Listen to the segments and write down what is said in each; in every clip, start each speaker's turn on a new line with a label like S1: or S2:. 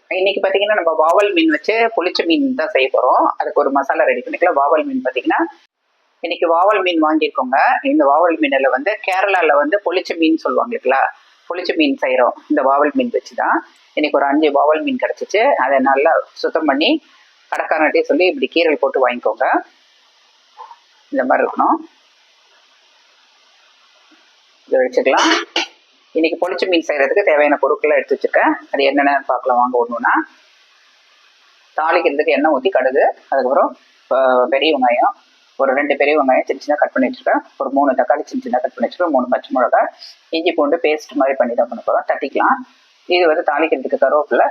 S1: இன்னைக்கு பார்த்தீங்கன்னா நம்ம வாவல் மீன் வச்சு புளிச்ச மீன் தான் செய்ய போகிறோம். அதுக்கு ஒரு மசாலா ரெடி பண்ணிக்கலாம். வாவல் மீன் பார்த்தீங்கன்னா இன்னைக்கு வாவல் மீன் வாங்கியிருக்கோங்க. இந்த வாவல் மீனில் வந்து கேரளாவில் வந்து புளிச்ச மீன் சொல்லுவாங்க இல்லைங்களா, புளிச்ச மீன் செய்கிறோம். இந்த வாவல் மீன் வச்சு தான் இன்னைக்கு ஒரு 5 வாவல் மீன் கிடச்சிச்சு. அதை நல்லா சுத்தம் பண்ணி கடைக்காரன்ட்டே சொல்லி இப்படி கீரல் போட்டு வாங்கிக்கோங்க. இந்த மாதிரி இருக்கணும். இதை வச்சுக்கலாம். இன்னைக்கு பொளிச்ச மீன் செய்கிறதுக்கு தேவையான பொருட்களை எடுத்து வச்சுருக்கேன். அது என்னென்னு பார்க்கலாம் வாங்க. ஒன்றுனா தாளிக்கிறதுக்கு எண்ணெய் ஊற்றி கடுகு, அதுக்கப்புறம் பெரிய வெங்காயம், ஒரு 2 பெரிய வெங்காயம் சின்ன சின்ன கட் பண்ணி வச்சுருக்கேன், ஒரு 3 தக்காளி சின்ன சின்ன கட் பண்ணி வச்சுருக்கேன், 3 பச்சை மிளகாய், இஞ்சி பூண்டு பேஸ்ட் மாதிரி பண்ணி தான் பண்ண போகிறோம். தட்டிக்கலாம். இது வந்து தாளிக்கிறதுக்கு கருவேப்பிலை,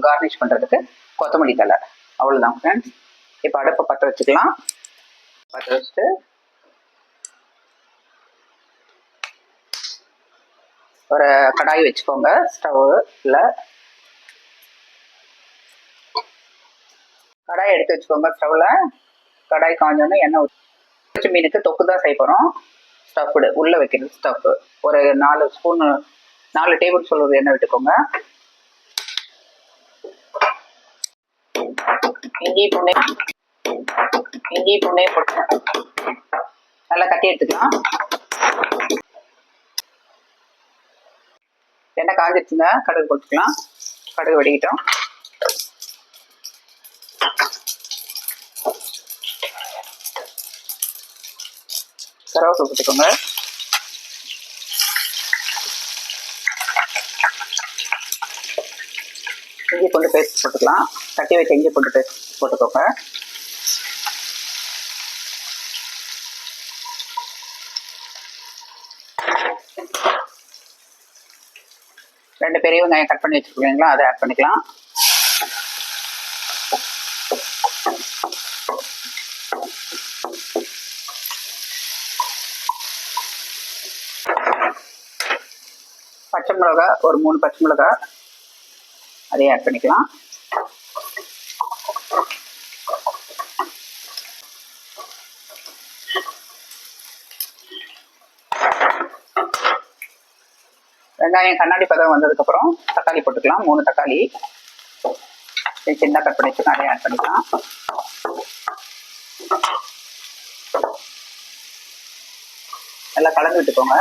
S1: கார்னிஷ் பண்ணுறதுக்கு கொத்தமல்லி தழை, அவ்வளோதான் ஃப்ரெண்ட்ஸ். இப்போ அடுப்பை பற்ற வச்சுக்கலாம். பற்ற வச்சுட்டு ஒரு கடாய் வச்சுக்கோங்க. ஸ்டவ்வில் கடாய் எடுத்து வச்சுக்கோங்க. ஸ்டவ்வில் கடாய் காஞ்சோன்னு எண்ணெய் ஊற்றி மீனுக்கு தொக்கு தான் செய்ய போகிறோம். ஸ்டஃப்டு உள்ளே வைக்கிறது ஸ்டஃப்பு. ஒரு 4 டேபிள் ஸ்பூன் எண்ணெய் விட்டுக்கோங்க. இஞ்சி பூண்டே போட்டு நல்லா கட்டி எடுத்துக்கலாம். எண்ணெய் காஞ்சிடுச்சுங்க. கடுகு போட்டுக்கலாம். கடுகு வெடிக்கிட்டோம். கருவேப்பிலை போட்டுக்கோங்க. இஞ்சி பூண்டு பேஸ்ட் போட்டுக்கலாம். தட்டி வச்ச இஞ்சி பூண்டு பேஸ்ட் போட்டுக்கோங்க. ரெண்டு பெரிய வெங்காயம் கட் பண்ணி வச்சுருக்கீங்களா, அதை ஆட் பண்ணிக்கலாம். பச்சை மிளகா, ஒரு 3 பச்சை மிளகா, அதையும் ஆட் பண்ணிக்கலாம். வெங்காயம் கண்ணாடி பதம் வந்ததுக்கப்புறம் தக்காளி போட்டுக்கலாம். 3 தக்காளி சின்ன கட் பண்ணி வச்சுக்கலாம், அதையும் ஆட் பண்ணிக்கலாம். நல்லா கலந்து விட்டுக்கோங்க.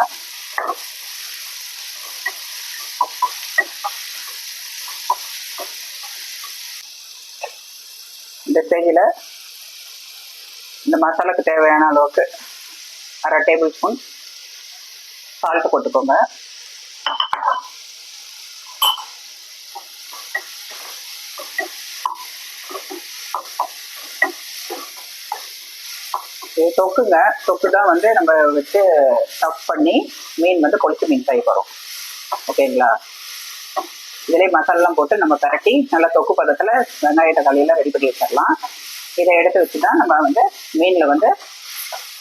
S1: இந்த ஸ்டேஜில் இந்த மசாலாவுக்கு தேவையான அளவுக்கு 1/2 டேபிள் ஸ்பூன் சால்ட்டு போட்டுக்கோங்க. தொக்குங்க. தொக்கு தான் வந்து நம்ம வச்சு ஸ்டஃப் பண்ணி மீன் வந்து பொளிச்ச மீன் செய்ய போகிறோம். ஓகேங்களா. இதிலே மசாலாம் போட்டு நம்ம பரட்டி நல்லா தொக்கு பதத்தில் வெங்காய தக்காளியெல்லாம் ரெடி பண்ணி வச்சிடலாம். இதை எடுத்து வச்சு தான் நம்ம வந்து மீனில் வந்து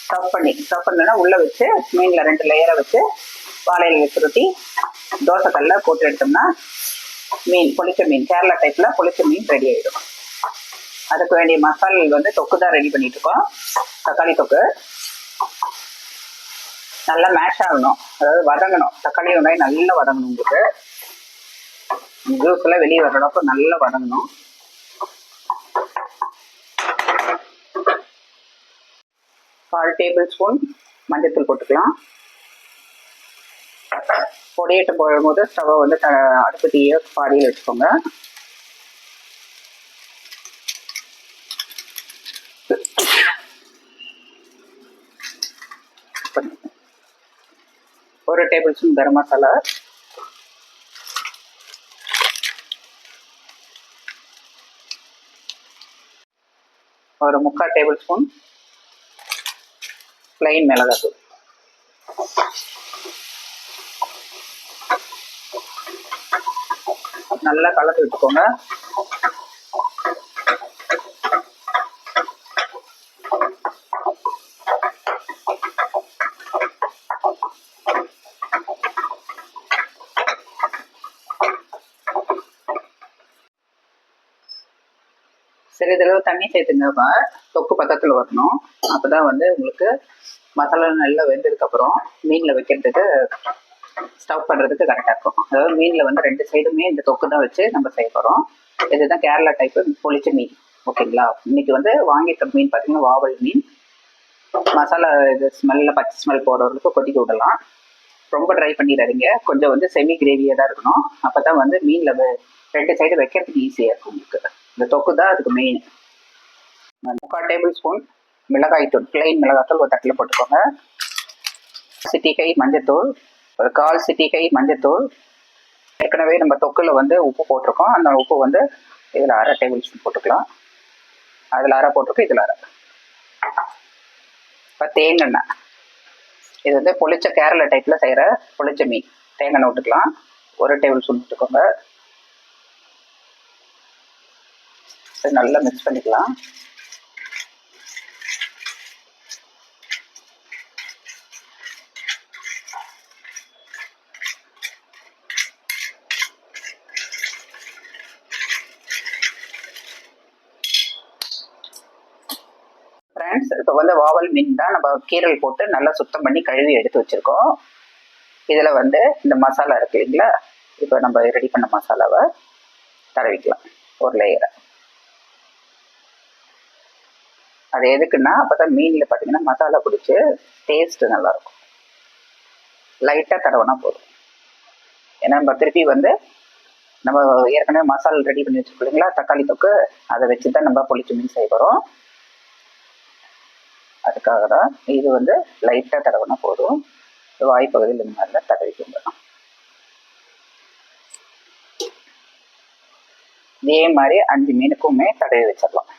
S1: ஸ்டஃப் பண்ணா உள்ளே வச்சு மீனில் 2 லேயரை வச்சு வாழையில வச்சு ரொட்டி தோசைக்கல்ல போட்டு எடுத்தோம்னா மீன் பொளிச்ச மீன், கேரளா டைப்பில் பொளிச்ச மீன் ரெடி ஆகிடும். அதுக்கு வேண்டிய மசாலா வந்து தொக்கு தான் ரெடி பண்ணிட்டு இருக்கோம். தக்காளி தொக்கு நல்லா மேஷ் ஆகணும், அதாவது வதங்கணும். தக்காளி வெங்காயம் நல்லா வதங்கணும். உங்களுக்கு ஜூஸ் எல்லாம் வெளியே வர அளவுக்கு நல்லா வதங்கணும். கால் டேபிள் ஸ்பூன் மஞ்சத்தூள் போட்டுக்கலாம். பொடியிட்டு போடும்போது ஸ்டவ்வை வந்து அடுப்பு தீய பாடியில் வச்சுக்கோங்க. ஒரு டேபிள் ஸ்பூன் கரம் மசாலா, ஒரு 3/4 டேபிள் ஸ்பூன் பிளைன் மிளகாத்தூள், நல்லா கலந்து விட்டுக்கோங்க. சிறிதளவு தண்ணி சேர்த்துங்க. தொக்கு பக்கத்தில் வரணும். அப்போ தான் வந்து உங்களுக்கு மசாலா நல்லா வெந்ததுக்கப்புறம் மீனில் வைக்கிறதுக்கு ஸ்டவ் பண்ணுறதுக்கு கரெக்டாக இருக்கும். அதாவது மீனில் வந்து 2 சைடுமே இந்த தொக்கு தான் வச்சு நம்ம செய்ய போகிறோம். இதுதான் கேரளா டைப்பு பொளிச்ச மீன். ஓகேங்களா? இன்னைக்கு வந்து வாங்கிட்ட மீன் பார்த்தீங்கன்னா வாவல் மீன். மசாலா இது ஸ்மெல்ல பச்சை ஸ்மெல் போடுறதுக்கு கொதிக்க விடலாம். ரொம்ப ட்ரை பண்ணிடாதீங்க. கொஞ்சம் வந்து செமி கிரேவியாக தான் இருக்கணும். அப்போ தான் வந்து மீனில் 2 சைடு வைக்கிறதுக்கு ஈஸியாக இருக்கும் உங்களுக்கு. இந்த தொக்கு தான் அதுக்கு மெயின். 3/4 டேபிள் ஸ்பூன் மிளகாய்த்தூள், பிளெயின் மிளகாய்த்தூள் ஒரு தட்டில் போட்டுக்கோங்க. சிட்டிகை மஞ்சத்தூள், ஒரு 1/4 சிட்டிகை மஞ்சத்தூள். ஏற்கனவே நம்ம தொக்குல வந்து உப்பு போட்டிருக்கோம். அந்த உப்பு வந்து இதில் 1/2 டேபிள் ஸ்பூன் போட்டுக்கலாம். அதில் 1/2 போட்டிருக்கோம், இதில் 1/2. இப்போ தேங்காய், இது வந்து பொளிச்ச கேரளா டைப்பில் செய்கிற பொளிச்ச மீன். தேங்காய் விட்டுக்கலாம், 1 டேபிள் ஸ்பூன் விட்டுக்கோங்க. நல்லா மிக்ஸ் பண்ணிக்கலாம். ஃப்ரெண்ட்ஸ், இப்போ வந்து வாவல் மீன் தான் நம்ம கீரல் போட்டு நல்லா சுத்தம் பண்ணி கழுவி எடுத்து வச்சுருக்கோம். இதில் வந்து இந்த மசாலா இருக்கு இல்லைங்களா, இப்போ நம்ம ரெடி பண்ண மசாலாவை தடவிக்கலாம் ஒரு லேயரை. அது எதுக்குன்னா அப்போ தான் மீனில் பார்த்தீங்கன்னா மசாலா பிடிச்சி டேஸ்ட்டு நல்லாயிருக்கும். லைட்டாக தடவைனா போதும். ஏன்னா நம்ம திருப்பி வந்து நம்ம ஏற்கனவே மசாலா ரெடி பண்ணி வச்சுருக்கோம் இல்லைங்களா, தக்காளி தொக்கு, அதை வச்சு தான் நம்ம பொளிச்ச மீன் செய்ய போகிறோம். அதுக்காக தான் இது வந்து லைட்டாக தடவைனா போதும். வாய்ப்பகுதியில் இந்த மாதிரிலாம் தடவிக்கோங்க. இதே மாதிரி 5 மீனுக்குமே தடவி வச்சிடலாம்.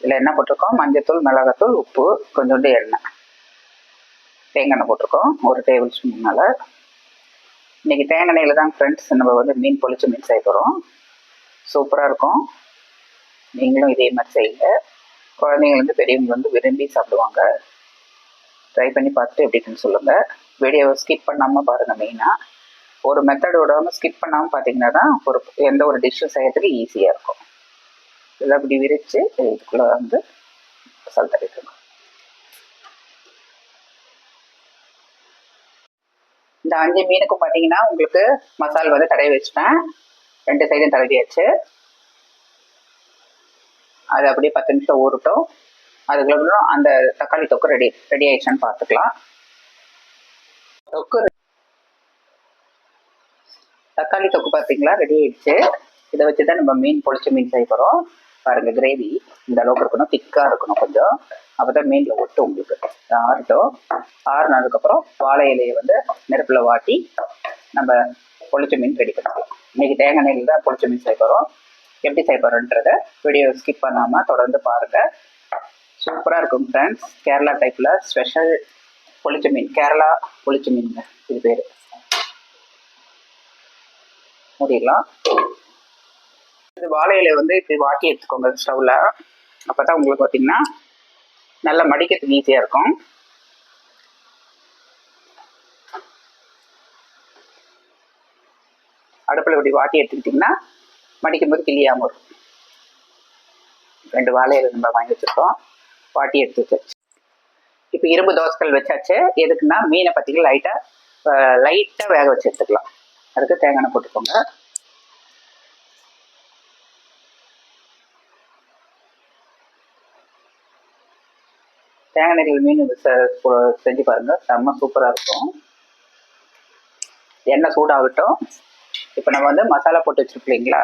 S1: இதில் என்ன போட்டிருக்கோம்? மஞ்சத்தூள், மிளகாத்தூள், உப்பு, கொஞ்சோண்டு எண்ணெய், தேங்காய் எண்ணெய் போட்டிருக்கோம் 1 டேபிள் ஸ்பூன் மேலே. இன்றைக்கி தேங்காய் எண்ணெயில் தான் ஃப்ரெண்ட்ஸ் நம்ம வந்து மீன் பொளிச்ச மீன் செய்ய போகிறோம். சூப்பராக இருக்கும். நீங்களும் இதே மாதிரி செய்யுங்க. குழந்தைங்க பெரியவங்க வந்து விரும்பி சாப்பிடுவாங்க. ட்ரை பண்ணி பார்த்துட்டு எப்படின்னு சொல்லுங்கள். வீடியோவை ஸ்கிப் பண்ணாமல் பாருங்கள். மெயினாக ஒரு மெத்தட் விடாமல் ஸ்கிப் பண்ணாமல் பார்த்தீங்கன்னா தான் எந்த ஒரு டிஷ்ஷும் செய்யறதுக்கு ஈஸியாக இருக்கும். இதில் அப்படி விரித்து இதுக்குள்ளே வந்து மசாலா தடவிக்கணும். இந்த 5 மீனுக்கும் பார்த்தீங்கன்னா உங்களுக்கு மசாலா வந்து தடவி வச்சுட்டேன். 2 சைடும் தடவியாச்சு. அது அப்படியே 10 நிமிஷம் ஊறட்டும். அதுக்குள்ள அந்த தக்காளி தொக்கு ரெடி ஆயிடுச்சான்னு பார்த்துக்கலாம். தக்காளி தொக்கு பார்த்தீங்களா, ரெடி ஆயிடுச்சு. இதை வச்சு தான் நம்ம மீன் பொளிச்ச மீன் செய்ய போகிறோம். பாருங்கள், கிரேவி இந்த அளவுக்கு இருக்கணும், திக்காக இருக்கணும் கொஞ்சம். அப்போ தான் மீனில் ஒட்டும் உங்களுக்கு. ஆறட்டும். ஆறுனதுக்கப்புறம் வாழை இலையை வந்து நெருப்பில் வாட்டி நம்ம பொளிச்ச மீன் ரெடி பண்ணிக்கலாம். இன்றைக்கி தேங்காய் எண்ணெயில் தான் பொளிச்ச மீன் செய்ய போகிறோம். எப்படி செய்ய போகிறோன்றதை வீடியோ ஸ்கிப் பண்ணாமல் தொடர்ந்து பாருங்கள். சூப்பராக இருக்கும் ஃப்ரெண்ட்ஸ். கேரளா டைப்பில் ஸ்பெஷல் பொளிச்ச மீன், கேரளா பொளிச்ச மீனுங்க இது பேர். மூடிடலாம். இது வாழை இலை வந்து இப்படி வாட்டி எடுத்துக்கோங்க ஸ்டவ்வில். அப்போ தான் உங்களுக்கு பார்த்தீங்கன்னா நல்லா மடிக்கிறதுக்கு ஈஸியாக இருக்கும். அடுப்பில் இப்படி வாட்டி எடுத்துக்கிட்டிங்கன்னா மடிக்கும் போது கிளியாமல் இருக்கும். 2 வாழை இலை நம்ம வாங்கி வச்சுருக்கோம், வாட்டி எடுத்து வச்சாச்சு. இப்போ இரும்பு தோசைகள் வச்சாச்சு. எதுக்குன்னா மீனை பார்த்தீங்கன்னா லைட்டாக வேக வச்சு எடுத்துக்கலாம். அதுக்கு தேங்காய் எண்ணெய் போட்டுக்கோங்க. தேங்காய் எண்ணெயில் மீன் செஞ்சு பாருங்கள், செம்ம சூப்பராக இருக்கும். எண்ணெய் சூடாகட்டும். இப்போ நம்ம வந்து மசாலா போட்டு வச்சுருக்கோம் இல்லைங்களா,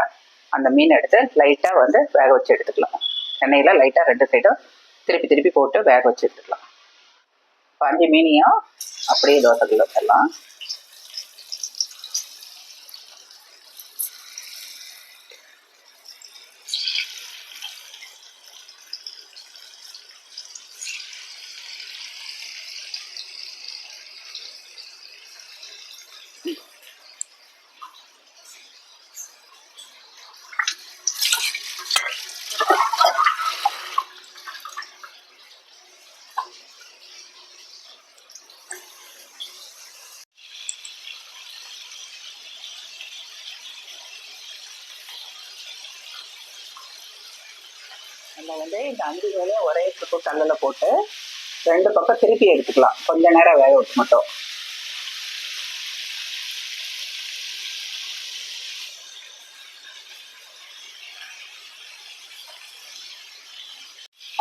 S1: அந்த மீன் எடுத்து லைட்டாக வந்து வேக வச்சு எடுத்துக்கலாம். எண்ணெயில் லைட்டாக 2 சைடும் திருப்பி போட்டு வேக வச்சு எடுத்துக்கலாம். 5 மீனையும் அப்படியே தோசைகள் வச்சிடலாம். நம்ம வந்து இந்த 5 வேலையும் ஒரே கல்லில் போட்டு 2 பக்கம் திருப்பி எடுத்துக்கலாம். கொஞ்ச நேரம் வேக விட்டு மட்டும்.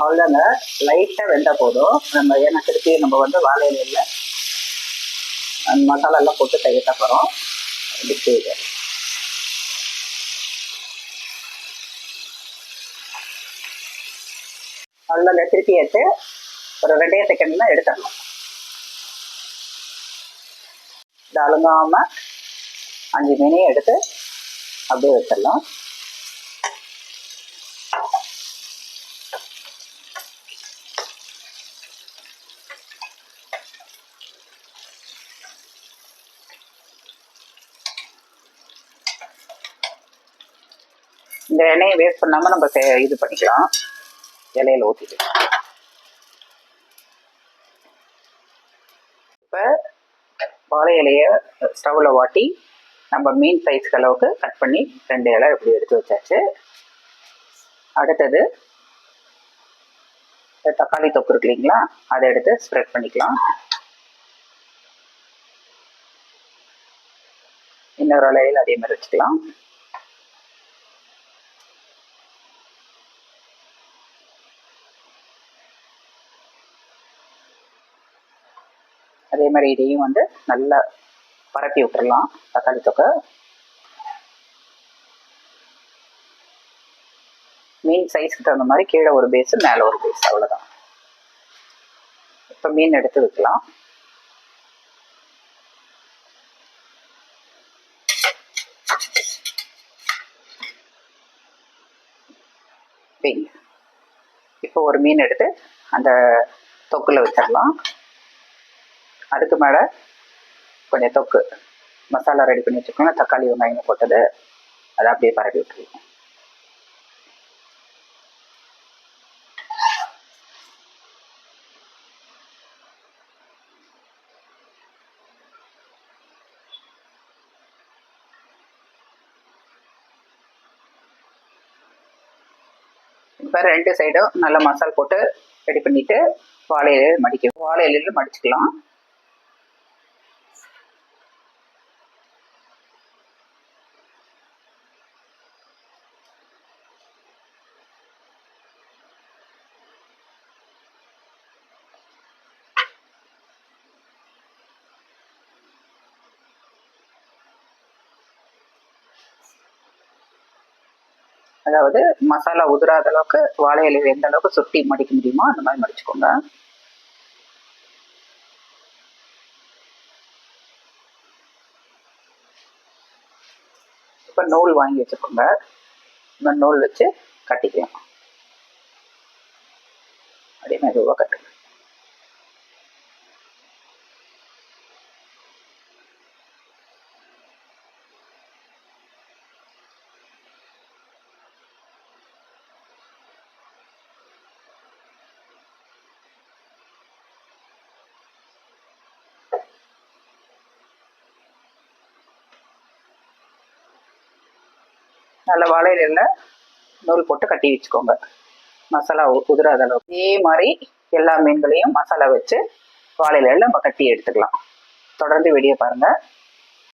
S1: அவ்வளோதாங்க. லைட்டாக வெந்தால் போதும். நம்ம ஏன்னா திருப்பி நம்ம வந்து வாழை இலையில் அந்த மசாலாலாம் போட்டு கையிட்ட போகிறோம். இதுக்கு அவ்வளோதாங்க. திருப்பியாச்சு. ஒரு 2 செகண்ட்ல எடுத்துடலாம். இது அழுங்காமல் 5 மீனையும் எடுத்து அப்படியே வச்சிடலாம். இந்த எண்ணெயை வேஸ்ட் பண்ணாமல் நம்ம இது பண்ணிக்கலாம். இலையில ஊற்றிட்டு இப்போ வாழை இலையை ஸ்டவ்வில் வாட்டி நம்ம மீன் சைஸ்க்கு அளவுக்கு கட் பண்ணி 2 இலை இப்படி எடுத்து வச்சாச்சு. அடுத்தது தக்காளி தொக்கு இருக்கு இல்லைங்களா, அதை எடுத்து ஸ்ப்ரெட் பண்ணிக்கலாம். இன்னொரு இலையில் அதே மாதிரி வச்சுக்கலாம். அதே மாதிரி இதையும் வந்து நல்லா பரப்பி விட்டுறலாம். தக்காளி தொக்கை மீன் சைஸ்க்கு தகுந்த மாதிரி கீழே ஒரு பேஸ் மேலே ஒரு பேஸ், அவ்வளோதான். இப்போ மீன் எடுத்து வைக்கலாம். இப்போ ஒரு மீன் எடுத்து அந்த தொக்குல வச்சிடலாம். அதுக்கு மேலே கொஞ்சம் தொக்கு மசாலா ரெடி பண்ணி வச்சுக்கோங்க. தக்காளி வெங்காயம் போட்டது அதை அப்படியே பரப்பி விட்டுருவோம். இப்போ 2 சைடும் நல்லா மசால் போட்டு ரெடி பண்ணிட்டு வாழை இலையில் மடிச்சுக்கலாம். அதாவது மசாலா உதிராத அளவுக்கு வாழை இலையில் எந்த அளவுக்கு சுட்டி மடிக்க முடியுமோ அந்த மாதிரி மடிச்சுக்கோங்க. இப்போ நூல் வாங்கி வச்சுக்கோங்க. இந்த நூல் வச்சு கட்டிக்கலாம். அப்படியே மெதுவாக கட்டுங்க. நல்ல வாழை இலையில் நூல் போட்டு கட்டி வச்சுக்கோங்க. மசாலா உதிராத அளவுக்கு. இதே மாதிரி எல்லா மீன்களையும் மசாலா வச்சு வாழை இலையில் நம்ம கட்டி எடுத்துக்கலாம். தொடர்ந்து வீடியோ பாருங்கள்.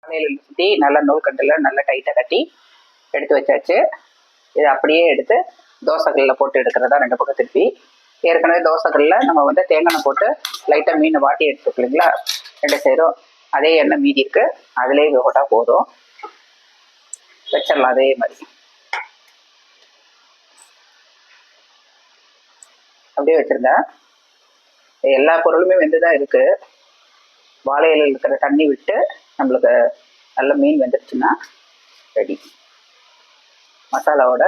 S1: வாழை இலையில் சுற்றி நல்லா நூல் கட்டில் நல்லா டைட்டாக கட்டி எடுத்து வச்சாச்சு. இதை அப்படியே எடுத்து தோசைகளில் போட்டு எடுக்கிறதா 2 பக்கம் திருப்பி. ஏற்கனவே தோசைகளில் நம்ம வந்து தேங்காய் போட்டு லைட்டாக மீனை வாட்டி எடுத்துக்கலைங்களா, 2 சைடும் அதே எண்ணெய் மீதி இருக்குது, அதிலே போட்டால் போதும். வச்சிடலாம். அதே மாதிரி அப்படியே வச்சிருங்க. எல்லா பொருளுமே வெந்துதான் இருக்கு. வாழை இலையில் இருக்கிற தண்ணி விட்டு நம்மளுக்கு நல்ல மீன் வெந்துருச்சுன்னா ரெடி. மசாலாவோட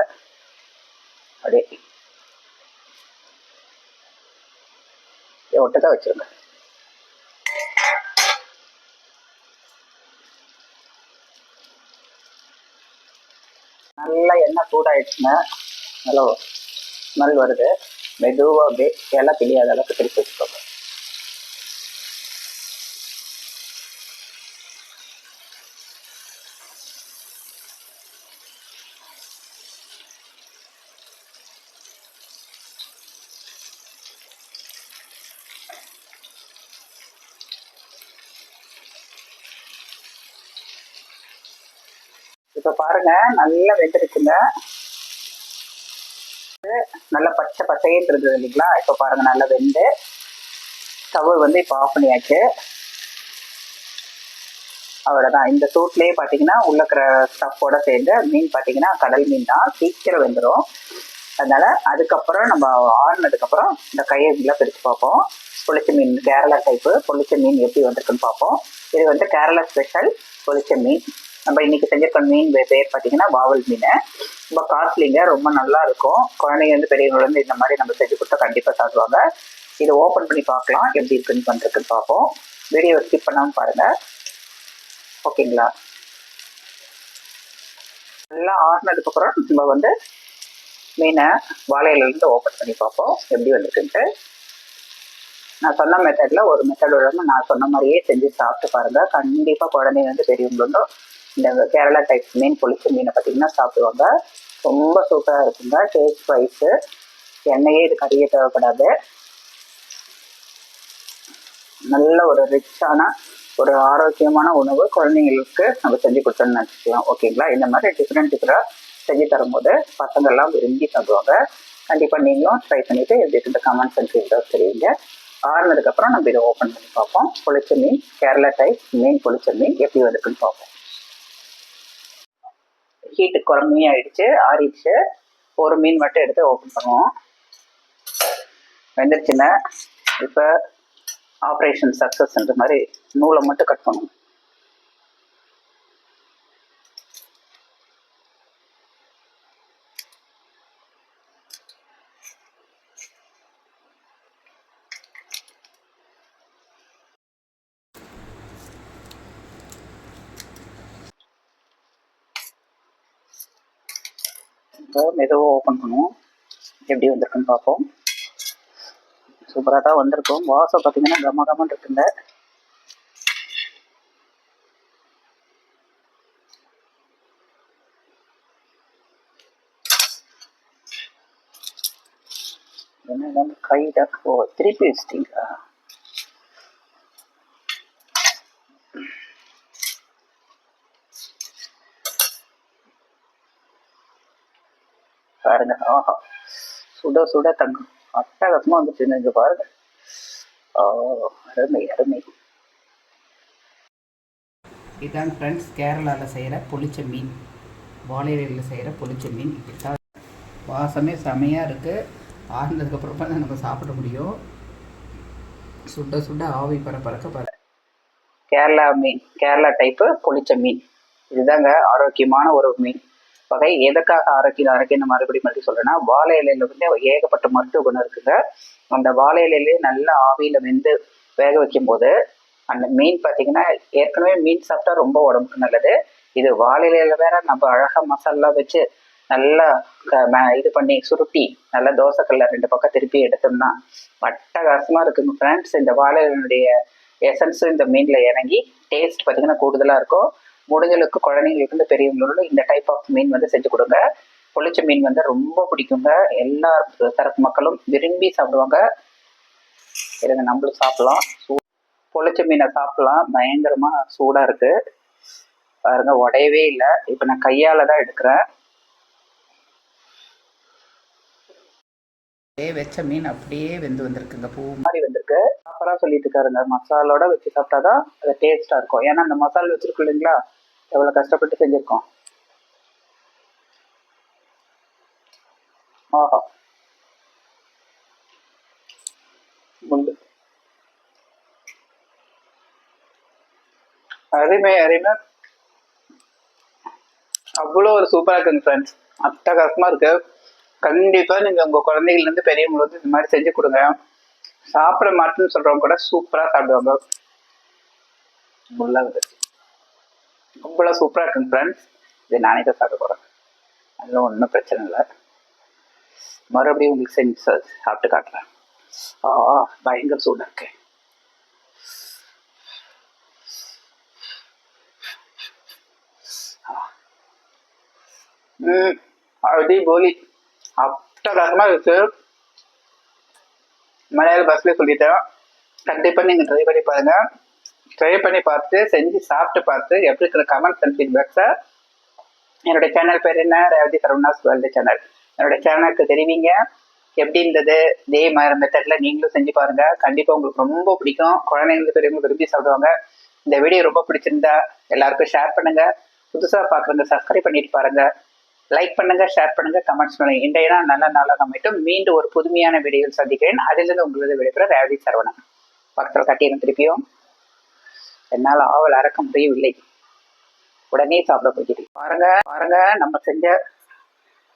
S1: அப்படியே ஒட்டுக்கா வச்சிருங்க. நல்லா எண்ணெய் சூடாயிடுச்சுங்க. நல்லா ஸ்மெல் வருது. மெதுவாக அப்படியே எல்லாம் தெரியாத அளவுக்கு திருப்பி வச்சுக்கோங்க. இப்போ பாருங்க நல்லா வெந்துருச்சுங்க. நல்லா பச்சை பச்சைன்னு இருந்தது இல்லைங்களா? இப்போ பாருங்கள் நல்லா வெந்து ஸ்டவ் வந்து இப்போ ஆஃப் பண்ணியாச்சு. அவ்வளோதான். இந்த சூட்லேயே பார்த்தீங்கன்னா உள்ளக்கிற ஸ்டஃப்போட சேர்ந்து மீன் பார்த்தீங்கன்னா கடல் மீன் தான், சீக்கிரம் வெந்துடும். அதனால அதுக்கப்புறம் நம்ம ஆறுனதுக்கப்புறம் இந்த கையெல்லாம் பிரித்து பார்ப்போம். பொளிச்ச மீன் கேரளா டைப்பு பொளிச்ச மீன் எப்படி வந்திருக்குன்னு பார்ப்போம். இது வந்து கேரளா ஸ்பெஷல் பொளிச்ச மீன். நம்ம இன்னைக்கு செஞ்சிருக்க மீன் பேர் பார்த்தீங்கன்னா வாவல் மீன். ரொம்ப காஸ்ட்லிங்க, ரொம்ப நல்லா இருக்கும். குழந்தைங்க வந்து பெரியவங்க வந்து இந்த மாதிரி நம்ம செஞ்சு கொடுத்தா கண்டிப்பாக சாப்பிடுவாங்க. இதை ஓப்பன் பண்ணி பார்க்கலாம் எப்படி இருக்குன்னு வந்துருக்குன்னு பார்ப்போம். வீடியோ ஸ்கிப் பண்ணாமல் பாருங்கள், ஓகேங்களா? எல்லாம் ஆறுனதுக்கப்புறம் நம்ம வந்து மீனை வாழையிலேருந்து ஓப்பன் பண்ணி பார்ப்போம் எப்படி வந்துருக்குன்ட்டு. நான் சொன்ன மெத்தடில் ஒரு மெத்தட் விடாமல் நான் சொன்ன மாதிரியே செஞ்சு சாப்பிட்டு பாருங்கள். கண்டிப்பாக குழந்தைங்க வந்து பெரியவங்களும் இந்த கேரளா டைப் மீன் பொளிச்ச மீனை பார்த்திங்கன்னா சாப்பிடுவாங்க. ரொம்ப சூப்பராக இருக்குங்க. டேஸ்ட் வைஸு எண்ணெயே இது கறியே தேவைப்படாது. நல்ல ஒரு ரிச்சான ஒரு ஆரோக்கியமான உணவு குழந்தைங்களுக்கு நம்ம செஞ்சு கொடுத்தோம்னு நினச்சிக்கலாம், ஓகேங்களா? இந்த மாதிரி டிஃப்ரெண்ட்டாக செஞ்சு தரும்போது பசங்கள்லாம் விரும்பி சாப்பிடுவாங்க. கண்டிப்பாக நீங்களும் ட்ரை பண்ணிவிட்டு எப்படி இந்த கமெண்ட்ஸ் அண்ட் ஃபீட்பேக் தெரியுங்க. ஆறுனதுக்கப்புறம் நம்ம இதை ஓப்பன் பண்ணி பார்ப்போம். பொளிச்ச மீன் கேரளா டைப் மீன் பொளிச்ச மீன் எப்படி வருதுன்னு பார்ப்போம். ஹீட்டு குறைமையாயிடுச்சு, ஆறிடுச்சு. ஒரு மீன் மட்டும் எடுத்து ஓப்பன் பண்ணுவோம். வெந்துருச்சுன்னா இப்போ ஆப்ரேஷன் சக்ஸஸ்ன்ற மாதிரி நூலை மட்டும் கட் பண்ணுவோம். மெதுவாக ஓப்பன் பண்ணுவோம். எப்படி வந்திருக்குன்னு பார்ப்போம். சூப்பராக தான் வந்திருக்கும். வாசம் பார்த்தீங்கன்னா கமகமன்னு இருக்குங்க. என்ன கையில் திருப்பி வச்சிட்டீங்களா? பாருங்க, ஆஹா சுட சுட தங்கும் அட்டகாசமாக வந்துட்டு இங்கே பாருங்க. அருமை அருமை. இதான் ஃப்ரெண்ட்ஸ் கேரளாவில் செய்கிற பொளிச்ச மீன், வாழையிலையில் செய்கிற பொளிச்ச மீன். இப்படி தான் வாசமே செமையாக இருக்குது. ஆறுனதுக்கப்புறம் தான் நம்ம சாப்பிட முடியும். சுட சுட ஆவி பறக்க கேரளா மீன், கேரளா டைப்பு பொளிச்ச மீன். இதுதாங்க ஆரோக்கியமான ஒரு மீன் வகை. எதுக்காக ஆரோக்கியம் மறுபடியும் சொல்றேன்னா, வாழை இலையில வந்து ஏகப்பட்ட மருத்துவ குணம் இருக்குங்க. அந்த வாழை இலையிலே நல்லா ஆவியில வெந்து வேக வைக்கும் போது அந்த மீன் பார்த்தீங்கன்னா, ஏற்கனவே மீன் சாப்பிட்டா ரொம்ப உடம்புக்கு நல்லது. இது வாழை இலையில வேற நம்ம அழகா மசாலா வச்சு நல்லா இது பண்ணி சுருட்டி நல்லா தோசைக்கல்ல 2 பக்கம் திருப்பி எடுத்தோம்னா அட்டகாசமா இருக்குங்க ஃப்ரெண்ட்ஸ். இந்த வாழை இலையுடைய எசன்ஸும் இந்த மீன்ல இறங்கி டேஸ்ட் பார்த்தீங்கன்னா கூடுதலாக இருக்கும். முடிஞ்சளவுக்கு குழந்தைங்களுக்கு வந்து பெரியவங்களோட இந்த டைப் ஆஃப் மீன் வந்து செஞ்சு கொடுங்க. பொளிச்ச மீன் வந்து ரொம்ப பிடிக்குங்க. எல்லா தரப்பு மக்களும் விரும்பி சாப்பிடுவாங்க. இருங்க நம்மளும் சாப்பிடலாம். பொளிச்ச மீனை சாப்பிடலாம். பயங்கரமாக சூடாக இருக்கு பாருங்க, உடையவே இல்லை. இப்போ நான் கையால் தான் எடுக்கிறேன். வச்ச மீன் அப்படியே வெந்து வந்திருக்குங்க, பூ மாதிரி வந்திருக்கு. சாப்பிடா சொல்லிட்டு இருக்காருங்க. மசாலோட வச்சு சாப்பிட்டாதான் அது டேஸ்டா இருக்கும். ஏன்னா அந்த மசாலா வச்சிருக்கோம் இல்லைங்களா, எவ்வளவு கஷ்டப்பட்டு செஞ்சிருக்கோம். ஆஹா குண்டு அருமை அருமை. அவ்வளோ ஒரு சூப்பராக இருக்குங்க ஃப்ரெண்ட்ஸ், அட்டகாசமாக இருக்கு. கண்டிப்பாக நீங்கள் உங்கள் குழந்தைகள்லேருந்து பெரியவங்களுக்கு இந்த மாதிரி செஞ்சு கொடுங்க. சாப்பிட மாட்டேன்னு சொல்கிறவங்க கூட சூப்பராக சாப்பிடுவாங்க. அவ்வளோ சூப்பராக இருக்குங்க ஃப்ரெண்ட்ஸ். இது நானே தான் சாப்பிட போகிறேன், அதெல்லாம் ஒன்றும் பிரச்சனை இல்லை. மறுபடியும் உங்களுக்கு செஞ்சு சாப்பிட்டு காட்டுறேன். பயங்கர சூடாக இருக்கு. போலி அட்டகாசமாக இருக்கு. மலையாள பஸ்லேயே சொல்லிட்டேன். கண்டிப்பாக நீங்கள் ட்ரை பண்ணி பாருங்க. ட்ரை பண்ணி பார்த்து செஞ்சு சாப்பிட்டு பார்த்து எப்படி இருக்கிற கமெண்ட்ஸ் அண்ட் ஃபீட்பேக்ஸை என்னுடைய சேனல் பேர் என்ன, ரேவதி சரவணாஸ் வேர்ல்டு சேனல், என்னுடைய சேனலுக்கு தெரிவிங்க. எப்படி இருந்தது? இதே மாதிரி மெத்தட்ல நீங்களும் செஞ்சு பாருங்க. கண்டிப்பா உங்களுக்கு ரொம்ப பிடிக்கும். குழந்தைங்களுக்கு பெரியவங்க விரும்பி சாப்பிடுவாங்க. இந்த வீடியோ ரொம்ப பிடிச்சிருந்தா எல்லாருக்கும் ஷேர் பண்ணுங்க. புதுசா பாக்குறவங்க சப்ஸ்கிரைப் பண்ணிட்டு பாருங்க. லைக் பண்ணுங்க, ஷேர் பண்ணுங்க, கமெண்ட்ஸ் பண்ணுங்க. இன்றைய நாள் நல்ல நாளாக அமைட்டும். மீண்டும் ஒரு புதுமையான வீடியோவில் சந்திக்கிறேன். அதிலிருந்து உங்களது விடைபெற ரேவதி சரவணன். பக்கத்தில் கட்டியிருந்த திருப்பியும் என்னால் ஆவல் அறக்க முடியவில்லை. உடனே சாப்பிட போகிறேன். பாருங்க பாருங்க, நம்ம செஞ்ச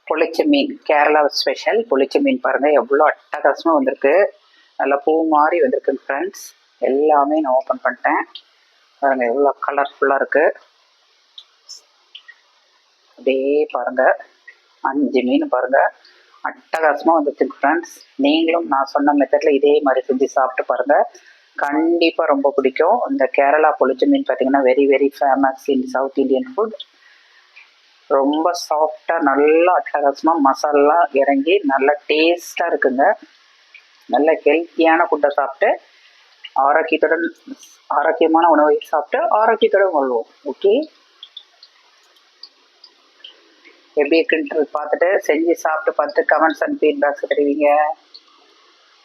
S1: புளிச்ச மீன், கேரளா ஸ்பெஷல் புளிச்ச மீன் பாருங்க எவ்வளோ அட்டகாசமா வந்திருக்கு. நல்லா பூ மாதிரி வந்திருக்கு ஃப்ரெண்ட்ஸ். எல்லாமே நான் ஓப்பன் பண்ணிட்டேன். பாருங்க எவ்வளோ கலர்ஃபுல்லாக இருக்கு. அப்படியே பாருங்க 5 மீன் பாருங்க அட்டகாசமா வந்துருக்கு ஃப்ரெண்ட்ஸ். நீங்களும் நான் சொன்ன மெத்தட்ல இதே மாதிரி செஞ்சு சாப்பிட்டு பாருங்க. கண்டிப்பா ரொம்ப பிடிக்கும். இந்த கேரளா புளிச்ச மீன் பார்த்தீங்கன்னா very very famous in South Indian food. ரொம்ப சாஃப்டா நல்லா அட்டகாசமா மசாலா இறங்கி நல்ல டேஸ்டா இருக்குங்க. நல்ல ஹெல்த்தியான ஃபுட்டை சாப்பிட்டு ஆரோக்கியமான உணவை சாப்பிட்டு ஆரோக்கியத்துடன் வாழ்வோம். ஓகே, எப்படி இருக்குன்ட்டு பார்த்துட்டு செஞ்சு சாப்பிட்டு பார்த்து கமெண்ட்ஸ் அண்ட் ஃபீட்பேக்ஸ் தெரிவிங்க.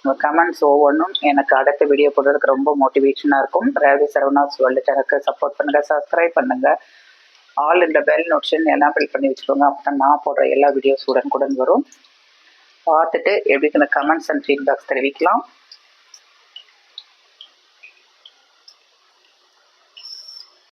S1: உங்கள் கமெண்ட்ஸ் ஒவ்வொன்றும் எனக்கு அடுத்த வீடியோ போடுறதுக்கு ரொம்ப மோட்டிவேஷனாக இருக்கும். ரேவதி சரவணாஸ் வேர்ல்டு சேனலுக்கு சப்போர்ட் பண்ணுங்கள், சப்ஸ்கிரைப் பண்ணுங்கள். ஆல் இந்த பெல் நோட்டிஃபிகேஷன் எல்லாம் ஃபில் பண்ணி வச்சுக்கோங்க. அப்போ தான் நான் போடுற எல்லா வீடியோஸ் உடனுக்குடன் வரும். பார்த்துட்டு எப்படி கமெண்ட்ஸ் அண்ட் ஃபீட்பேக்ஸ் தெரிவிக்கலாம்.